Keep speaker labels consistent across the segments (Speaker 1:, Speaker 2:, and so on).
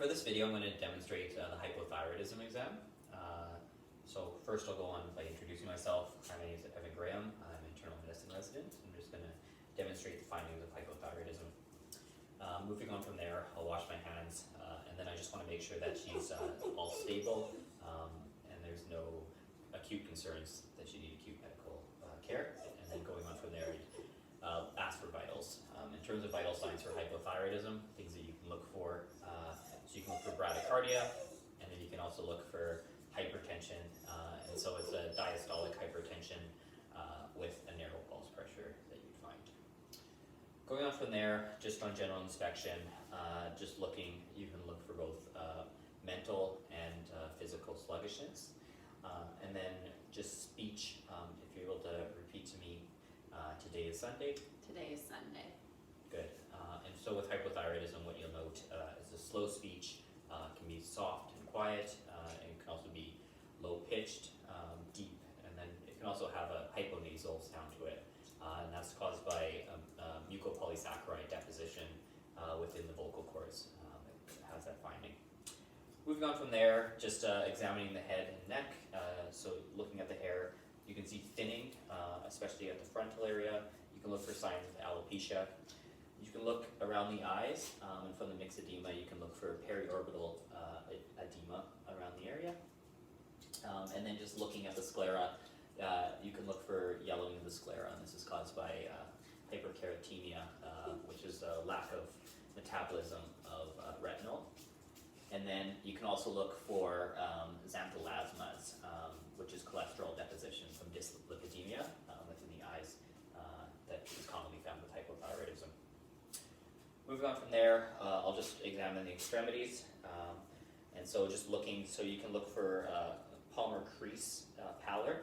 Speaker 1: For this video, I'm going to demonstrate the hypothyroidism exam. So first I'll go on by introducing myself. My name is Evan Graham. I'm an internal medicine resident. I'm just going to demonstrate the findings of hypothyroidism. Moving on from there, I'll wash my hands, and then I just want to make sure that she's all stable and there's no acute concerns that she need acute medical care. And then going on from there, ask for vitals. In terms of vital signs for hypothyroidism, things that you can look for, so you can look for bradycardia, and then you can also look for hypertension, and so it's a diastolic hypertension with a narrow pulse pressure that you'd find. Going on from there, just on general inspection, just looking, you can look for both mental and physical sluggishness, and then just speech, if you're able to repeat to me, today is Sunday.
Speaker 2: Today is Sunday.
Speaker 1: Good. And so with hypothyroidism, what you'll note is the slow speech can be soft and quiet, and it can also be low-pitched, deep, and then it can also have a hyponasal sound to it, and that's caused by mucopolysaccharide deposition within the vocal cords. It has that finding. Moving on from there, just examining the head and neck, so looking at the hair, you can see thinning, especially at the frontal area. You can look for signs of alopecia. You can look around the eyes, and from the mixed edema, you can look for periorbital edema around the area. And then just looking at the sclera, you can look for yellowing of the sclera, and this is caused by hyperkeratemia, which is a lack of metabolism of retinol. And then you can also look for xanthelasmas, which is cholesterol deposition from dyslipidemia within the eyes that is commonly found with hypothyroidism. Moving on from there, I'll just examine the extremities. And so just looking, so you can look for palmar crease pallor,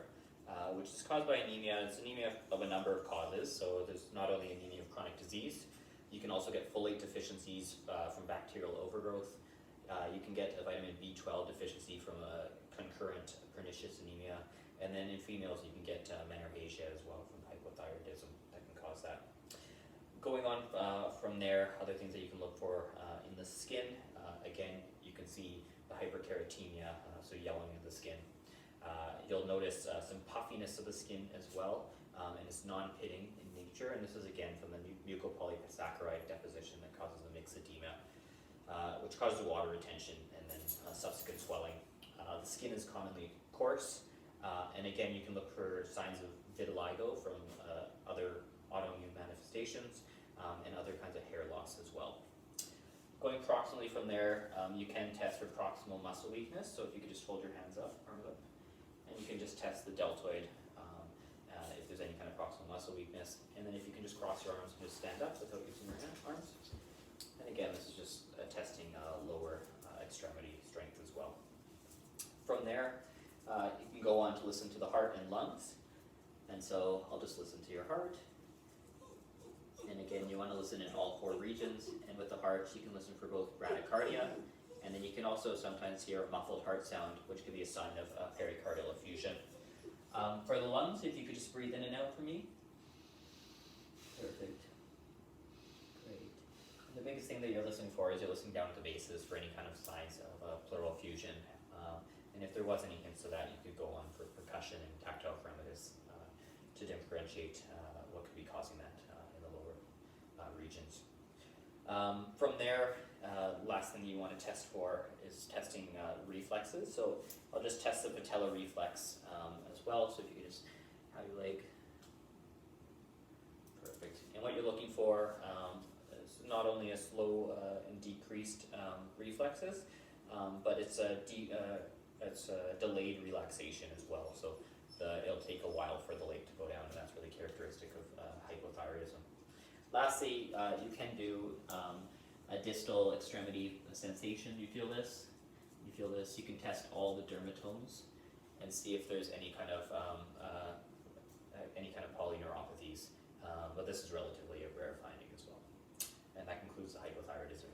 Speaker 1: which is caused by anemia. It's anemia of a number of causes, so there's not only anemia of chronic disease, you can also get folate deficiencies from bacterial overgrowth. You can get a vitamin B12 deficiency from a concurrent pernicious anemia, and then in females you can get menorrhagia as well from hypothyroidism that can cause that. Going on from there, other things that you can look for in the skin, again, you can see the hyperkeratemia, so yellowing of the skin. You'll notice some puffiness of the skin as well, and it's non-pitting in nature, and this is again from the mucopolysaccharide deposition that causes the mixed edema, which causes water retention and then subsequent swelling. The skin is commonly coarse, and again, you can look for signs of vitiligo from other autoimmune manifestations and other kinds of hair loss as well. Going proximally from there, you can test for proximal muscle weakness, so if you could just hold your hands up, arms up, and you can just test the deltoid if there's any kind of proximal muscle weakness, and then if you can just cross your arms and just stand up without using your arms. And again, this is just testing lower extremity strength as well. From there, you can go on to listen to the heart and lungs, and so I'll just listen to your heart. And again, you want to listen in all four regions, and with the heart, you can listen for both bradycardia, and then you can also sometimes hear a muffled heart sound, which could be a sign of pericardial effusion. For the lungs, if you could just breathe in and out for me. Perfect. Great. And the biggest thing that you're listening for is you're listening down at the bases for any kind of signs of pleural effusion, and if there was any hints of that, you could go on for percussion and tactile parameters to differentiate what could be causing that in the lower regions. From there, last thing you want to test for is testing reflexes. So I'll just test the patellar reflex as well. So if you could just have your leg. Perfect. And what you're looking for is not only a slow and decreased reflexes, but it's a delayed relaxation as well. So it'll take a while for the leg to go down, and that's really characteristic of hypothyroidism. Lastly, you can do a distal extremity sensation. You feel this? You feel this? You can test all the dermatomes and see if there's any kind of polyneuropathies. But this is relatively a rare finding as well. And that concludes the hypothyroidism